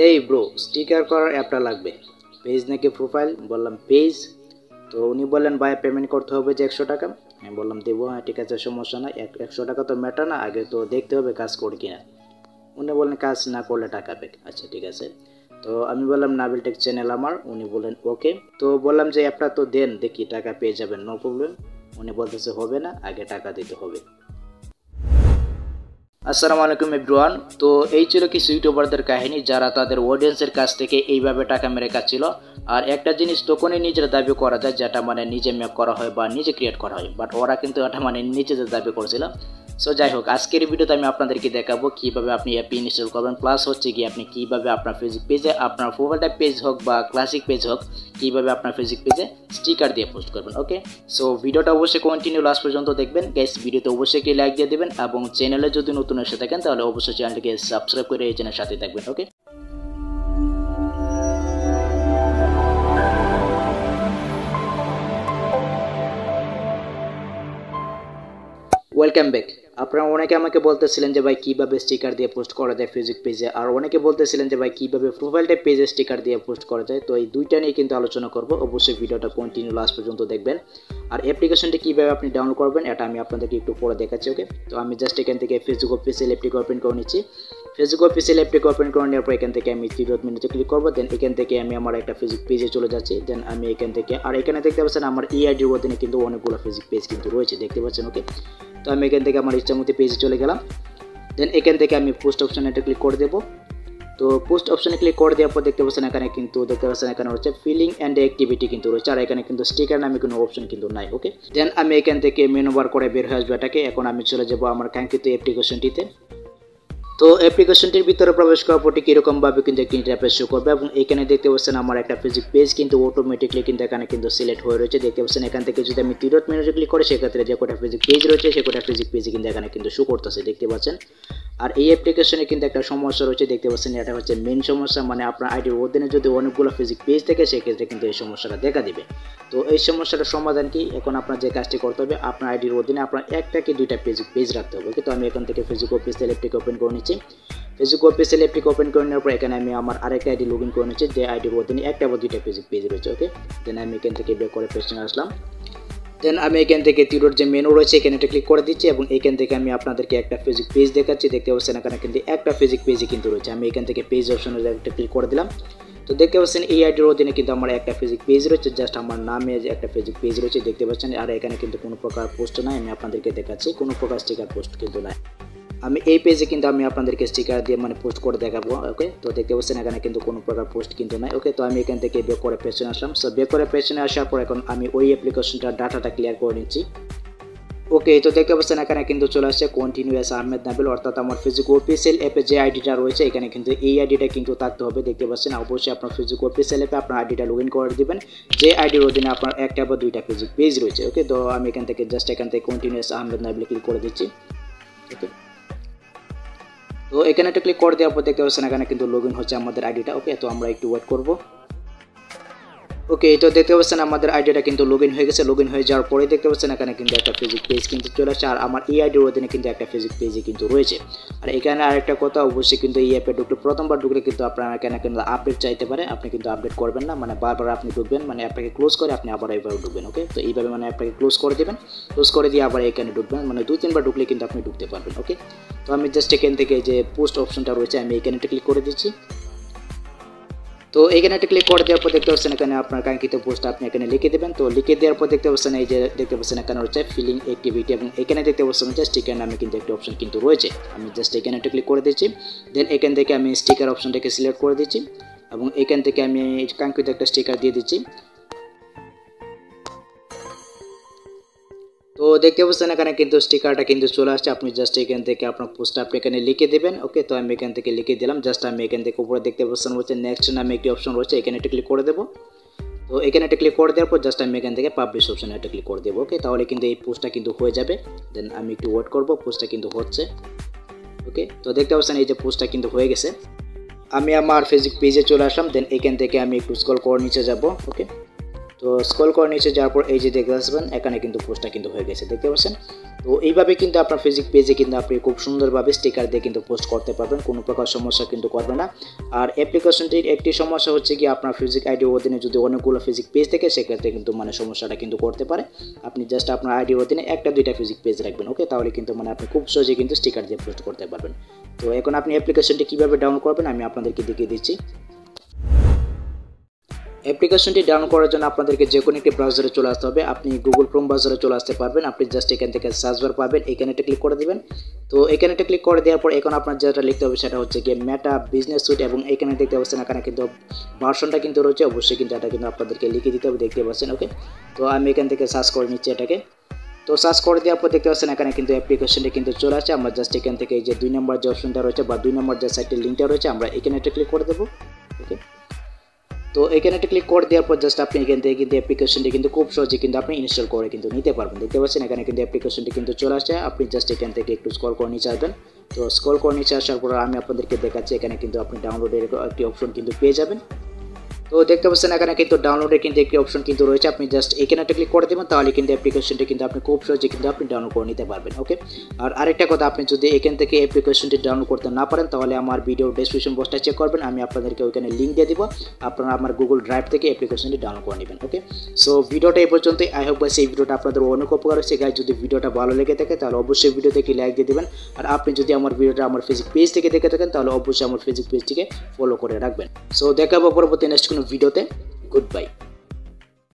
এই bro sticker করার অ্যাপটা লাগবে, পেজ নাকি প্রোফাইল? বললাম পেজ। তো উনি বললেন ভাই পেমেন্ট করতে হবে যে 100 টাকা। আমি বললাম দেবো, হ্যাঁ ঠিক আছে সমস্যা না, 100 টাকা তো ম্যাটার না, আগে তো দেখতে হবে কাজ করি কিনা। উনি বললেন কাজ না করলে টাকা ব্যাক। আচ্ছা ঠিক আছে। তো আমি বললাম নাবিল টেক চ্যানেল আমার। উনি বললেন ওকে। তো বললাম যে অ্যাপটা তো দেন দেখি টাকা পেয়ে যাবেন, নো প্রবলেম। উনি বলতেছে হবে না, আগে টাকা দিতে হবে। আসসালামু আলাইকুম এভরিওয়ান। তো এই ছিল কিছু ইউটিউবারদের কাহিনী যারা তাদের অডিয়েন্সের কাছ থেকে এইভাবে টাকা মেরে খাচ্ছিল। আর একটা জিনিস তখনই নিজের দাবি করা যায় যেটা মানে নিজে মেক করা হয় বা নিজে ক্রিয়েট করা হয়, বাট ওরা কিন্তু এটা মানে নিজেদের দাবি করছিল। সো যাই হোক, আজকের ভিডিওতে আমি আপনাদেরকে দেখাবো কিভাবে আপনি অ্যাপ ইনস্টল করবেন, প্লাস হচ্ছে কি আপনি কিভাবে আপনার ফেসবুক পেজে, আপনার প্রোফাইল পেজ হোক বা ক্লাসিক পেজ হোক, কিভাবে আপনার ফেসবুক পেজে স্টিকার দিয়ে পোস্ট করবেন। ওকে, সো ভিডিওটা অবশ্যই কন্টিনিউ লাস্ট পর্যন্ত দেখবেন গাইস। ভিডিওতে অবশ্যই একটি লাইক দিয়ে দেবেন এবং চ্যানেলে যদি নতুন এসে থাকেন তাহলে অবশ্যই চ্যানেলটিকে সাবস্ক্রাইব করে এই চ্যানেলের সাথে থাকবেন। ওকে, ওয়েলকাম ব্যাক। আপনারা অনেকে আমাকে বলতেছিলেন যে ভাই কিভাবে স্টিকার দিয়ে পোস্ট করা যায় ফেসবুক পেজে, আর অনেকে বলতেছিলেন যে ভাই কিভাবে প্রোফাইলটা পেজে স্টিকার দিয়ে পোস্ট করা যায়। তো এই দুইটা নিয়ে কিন্তু আলোচনা করব, অবশ্যই ভিডিওটা কন্টিনিউ লাস্ট পর্যন্ত দেখবেন। আর অ্যাপ্লিকেশনটি কিভাবে আপনি ডাউনলোড করবেন এটা আমি আপনাদেরকে একটু পরে দেখাচ্ছি। ওকে, তো আমি জাস্ট এখান থেকে ফেসবুক অফিসিয়াল অ্যাপটিকে ওপেন করে নিচ্ছি। ফেসবুক অফিসিয়াল অ্যাপটিকে ওপেন করে নেওয়ার পর এখান থেকে আমি 3 মিনিটে ক্লিক করবো। দেন এখান থেকে আমি আমার একটা ফেসবুক পেজে চলে যাচ্ছি। দেন আমি এখান থেকে, আর এখানে দেখতে পাচ্ছেন আমার EIDর অধীনে কিন্তু অনেকগুলো ফেসবুক পেজ কিন্তু রয়েছে, দেখতে পাচ্ছেন। ওকে, তো আমি এখান থেকে আমার ইচ্ছামতো পেজে চলে গেলাম। দেন এখান থেকে আমি পোস্ট অপশনে এটা ক্লিক করে দেবো। তো পোস্ট অপশনে ক্লিক করে দেওয়ার পর দেখতে পাচ্ছেন এখানে কিন্তু এখানে হচ্ছে ফিলিং অ্যান্ড অ্যাক্টিভিটি কিন্তু রয়েছে, আর এখানে কিন্তু স্টিকার নামে কোনো অপশন কিন্তু নাই। ওকে, দেন আমি এখান থেকে মেনু বার করে বের হয়ে আসবো এটাকে। এখন আমি চলে যাবো আমার কাঙ্ক্ষিত অ্যাপ্লিকেশনটিতে। তো অ্যাপ্লিকেশনটির ভিতরে প্রবেশ করার পর এরকমভাবে কিন্তু একটি ইন্টারফেস শো করবে এবং এখানে দেখতে পাচ্ছেন আমার একটা ফেসবুক পেজ কিন্তু অটোমেটিকলি কিন্তু এখানে কিন্তু সিলেক্ট হয়ে রয়েছে, দেখতে পাচ্ছেন। এখান থেকে যদি আমি 3 মিনিটে ক্লিক করি সেক্ষেত্রে যে কটা ফেসবুক পেজ রয়েছে সে কটা ফেসবুক পেজে কিন্তু এখানে কিন্তু শো করতেছে, দেখতে পাচ্ছেন। আর এই অ্যাপ্লিকেশনে কিন্তু একটা সমস্যা রয়েছে, দেখতে পাচ্ছেন। এটা হচ্ছে মেন সমস্যা, মানে আপনার আইডির অধীনে যদি অনেকগুলো ফেসবুক পেজ থাকে সেক্ষেত্রে কিন্তু এই সমস্যাটা দেখা দিবে। তো এই সমস্যাটার সমাধান কি? এখন আপনার যে কাজটি করতে হবে, আপনার আইডির অধীনে আপনার একটা কি দুইটা ফেসবুক পেজ রাখতে হবে। ওকে, তো আমি এখান থেকে ফেসবুক অফিসিয়াল অ্যাপটিকে ওপেন করে নিচ্ছি। ফেসবুক অফিসিয়াল অ্যাপটিকে ওপেন করে নেওয়ার পর এখানে আমি আমার আরেকটা আইডি লগ ইন করে নিচ্ছি, যে আইডির অধীনে একটা বা দুইটা ফেসবুক পেজ রয়েছে। ওকে, দেন আমি এখান থেকে বের করে পেছনে আসলাম। দেন আমি এখান থেকে তীরের যে মেনু রয়েছে এখানে একটা ক্লিক করে দিচ্ছি এবং এখান থেকে আমি আপনাদেরকে একটা ফেসবুক পেজ দেখাচ্ছি, দেখতে পাচ্ছেন এখানে কিন্তু একটা ফেসবুক পেজই কিন্তু রয়েছে। আমি এখান থেকে পেজ অপশনে একটা ক্লিক করে দিলাম। তো দেখতে পাচ্ছেন এই আইডির অধীনে কিন্তু আমার একটা ফেসবুক পেজ রয়েছে, জাস্ট আমার নামে একটা ফেসবুক পেজ রয়েছে, দেখতে পাচ্ছেন। আর এখানে কিন্তু কোনো প্রকার পোস্ট নাই, আমি আপনাদেরকে দেখাচ্ছি কোনো প্রকার স্টিকার পোস্ট কিন্তু নাই। আমি এই পেজে কিন্তু আমি আপনাদেরকে স্টিকার দিয়ে মানে পোস্ট করে দেখাবো। ওকে, তো দেখতে পাচ্ছেন এখানে কিন্তু কোনো প্রকার পোস্ট কিন্তু নাই। ওকে, তো আমি এখান থেকে বের করে পেছনে আসলাম। সো বের করে পেছনে আসার পর এখন আমি ওই অ্যাপ্লিকেশনটার ডাটাটা ক্লিয়ার করে নিচ্ছি। ওকে, তো দেখতে পাচ্ছেন এখানে কিন্তু চলে আসছে কন্টিনিউয়াস আহমেদ নাবিল, অর্থাৎ আমার ফেসবুক অফিসিয়াল অ্যাপে যে আইডিটা রয়েছে এখানে কিন্তু এই আইডিটা কিন্তু থাকতে হবে, দেখতে পাচ্ছেন। অবশ্যই আপনার ফেসবুক অফিসিয়াল অ্যাপে আপনার আইডিটা লগ ইন করে দিবেন যে আইডির অধীনে আপনার একটা বা দুইটা ফেসবুক পেজ রয়েছে। ওকে, তো আমি এখান থেকে জাস্ট এখান থেকে কন্টিনিউয়াস আহমেদ নাবিল ক্লিক করে দিচ্ছি। ওকে, তো এখানে একটা ক্লিক করে দেওয়ার পর দেখতে পাচ্ছেন এখানে কিন্তু লগ ইন হচ্ছে আমাদের আইডিটা। ওকে, তো আমরা একটু ওয়েট করবো। ওকে, তো দেখতে পাচ্ছেন আমাদের আইডিটা কিন্তু লগ ইন হয়ে গেছে। লগ ইন হয়ে যাওয়ার পরে দেখতে পাচ্ছেন এখানে কিন্তু একটা ফেসবুক পেজ কিন্তু চলে আসছে, আর আমার এই আইডির অধীনে কিন্তু একটা ফেসবুক পেজই কিন্তু রয়েছে। আর এখানে আরেকটা কথা, অবশ্যই কিন্তু এই অ্যাপে ঢুকলে প্রথমবার ঢুকলে কিন্তু আপনার এখানে কিন্তু আপডেট চাইতে পারে, আপনি কিন্তু আপডেট করবেন না, মানে বারবার আপনি ঢুকবেন, মানে অ্যাপটাকে ক্লোজ করে আপনি আবার এইভাবে ঢুকবেন। ওকে, তো এইভাবে মানে অ্যাপটাকে ক্লোজ করে দেবেন, ক্লোজ করে দিয়ে আবার এখানে ঢুকবেন, মানে 2-3 বার ঢুকলে কিন্তু আপনি ঢুকতে পারবেন। ওকে, তো আমি জাস্ট এখান থেকে যে পোস্ট অপশনটা রয়েছে আমি এখানে একটা ক্লিক করে দিচ্ছি। তো এখানে একটা ক্লিক করে দেওয়ার পর দেখতে পাচ্ছেন এখানে আপনার কাঙ্ক্ষিত পোস্ট আপনি এখানে লিখে দেবেন। তো লিখে দেওয়ার পর দেখতে পাচ্ছেন এই যে দেখতে পাচ্ছেন এখানে হচ্ছে ফিলিং অ্যাক্টিভিটি এবং এখানে দেখতে পাচ্ছেন হচ্ছে স্টিকার নামে কিন্তু একটা অপশন কিন্তু রয়েছে। আমি জাস্ট এখানে একটা ক্লিক করে দিচ্ছি। দেন এখান থেকে আমি স্টিকার অপশনটাকে সিলেক্ট করে দিচ্ছি এবং এখান থেকে আমি কাঙ্ক্ষিত একটা স্টিকার দিয়ে দিচ্ছি। তো দেখতে পাচ্ছেন এখানে কিন্তু স্টিকারটা কিন্তু চলে আসছে। আপনি জাস্ট এখান থেকে আপনার পোস্টটা আপনি এখানে লিখে দেবেন। ওকে, তো আমি এখান থেকে লিখে দিলাম। জাস্ট আমি এখান থেকে উপরে দেখতে পাচ্ছেন হচ্ছে নেক্সট নামে একটি অপশন রয়েছে, এখানে একটা ক্লিক করে দেবো। তো এখানে একটা ক্লিক করে দেওয়ার পর জাস্ট আমি এখান থেকে পাবলিশ অপশনে একটা ক্লিক করে দেবো। ওকে, তাহলে কিন্তু এই পোস্টটা কিন্তু হয়ে যাবে। দেন আমি একটু ওয়েট করবো, পোস্টটা কিন্তু হচ্ছে। ওকে, তো দেখতে পাচ্ছেন এই যে পোস্টটা কিন্তু হয়ে গেছে। আমি আমার ফেসবুক পেজে চলে আসলাম। দেন এখান থেকে আমি একটু স্ক্রল করে নিচে যাব। ওকে, তো স্ক্রল করে নিচে যাওয়ার পর এই যে দেখতে পাচ্ছেন এখানে কিন্তু পোস্টটা কিন্তু হয়ে গেছে, দেখতে পাচ্ছেন। তো এইভাবে কিন্তু আপনার ফেসবুক পেজে কিন্তু আপনি খুব সুন্দরভাবে স্টিকার দিয়ে কিন্তু পোস্ট করতে পারবেন, কোনো প্রকার সমস্যা কিন্তু করবে না। আর অ্যাপ্লিকেশনটির একটি সমস্যা হচ্ছে কি আপনার ফেসবুক আইডির অধীনে যদি অনেকগুলো ফেসবুক পেজ থাকে সেক্ষেত্রে কিন্তু সমস্যাটা কিন্তু করতে পারে। আপনি জাস্ট আপনার আইডির অধীনে একটা দুইটা ফেসবুক পেজ রাখবেন, ওকে, তাহলে কিন্তু আপনি খুব সহজে কিন্তু স্টিকার দিয়ে পোস্ট করতে পারবেন। তো এখন আপনি অ্যাপ্লিকেশনটি কীভাবে ডাউনলোড করবেন আমি আপনাদেরকে দেখিয়ে দিচ্ছি। অ্যাপ্লিকেশনটি ডাউনলোড করার জন্য আপনাদেরকে যে কোনো একটি ব্রাউজারে চলে আসতে হবে। আপনি গুগল ক্রোম ব্রাউজারে চলে আসতে পারবেন। আপনি জাস্ট এখান থেকে সার্চ বার পাবেন, এখানে একটা ক্লিক করে দেবেন। তো এখানে একটা ক্লিক করে দেওয়ার পর এখন আপনার যেটা লিখতে হবে সেটা হচ্ছে গিয়ে মেটা বিজনেস সুইট, এবং এখানে দেখতে পাচ্ছেন এখানে কিন্তু ভার্সনটা কিন্তু রয়েছে, অবশ্যই কিন্তু এটা কিন্তু আপনাদেরকে লিখে দিতে হবে, দেখতে পাচ্ছেন, ওকে। তো আমি এখান থেকে সার্চ করে নিচ্ছি এটাকে। তো সার্চ করে দেওয়ার পর দেখতে পাচ্ছেন এখানে কিন্তু অ্যাপ্লিকেশনটি কিন্তু চলে আসছে। আমরা জাস্ট এখান থেকে এই যে 2 নম্বর যে অপশনটা রয়েছে বা 2 নম্বর যে সাইটের লিঙ্কটা রয়েছে আমরা এখানে একটা ক্লিক করে দেবো, ওকে। তো এখানে একটা ক্লিক করে দেওয়ার পর জাস্ট আপনি এখান থেকে কিন্তু অ্যাপ্লিকেশনটি কিন্তু খুব সহজে কিন্তু আপনি ইনস্টল করে কিন্তু নিতে পারবেন, দেখতে পাচ্ছেন এখানে কিন্তু অ্যাপ্লিকেশনটি কিন্তু চলে আসছে। আপনি জাস্ট এখান থেকে একটু স্ক্রল করে নিচে আসবেন। তো স্ক্রল করে নিচে আসার পর আমি আপনাদেরকে দেখাচ্ছি এখানে কিন্তু আপনি ডাউনলোডের একটি অপশন কিন্তু পেয়ে যাবেন। তো দেখতে পাচ্ছেন এখানে কিন্তু ডাউনলোডের কিন্তু একটি অপশন কিন্তু রয়েছে, আপনি জাস্ট এখানে একটা ক্লিক করে দেবেন, তাহলে কিন্তু অ্যাপ্লিকেশনটি কিন্তু আপনি খুব সহজে কিন্তু আপনি ডাউনলোড করে নিতে পারবেন, ওকে। আর আরেকটা কথা, আপনি যদি এখান থেকে অ্যাপ্লিকেশনটি ডাউনলোড করতে না পারেন তাহলে আমার ভিডিও ডেসক্রিপশন বক্সটা চেক করবেন, আমি আপনাদেরকে ওইখানে লিঙ্ক দিয়ে দিব, আপনারা আমার গুগল ড্রাইভ থেকে অ্যাপ্লিকেশনটি ডাউনলোড করে নেবেন, ওকে। সো ভিডিওটা এই পর্যন্তই। আই হোপ গাইস এই ভিডিওটা আপনাদের অনেক উপকার হচ্ছে। গাইস যদি ভিডিওটা ভালো লেগে থাকে তাহলে অবশ্যই ভিডিওতে একটি লাইক দিয়ে দেবেন। আর আপনি যদি আমার ভিডিওটা আমার ফেসবুক পেজ থেকে দেখে থাকেন তাহলে অবশ্যই আমার ফেসবুক পেজটিকে ফলো করে রাখবেন। সো দেখা হবে পরবর্তী নেক্সট কোনো ভিডিওতে। Goodbye.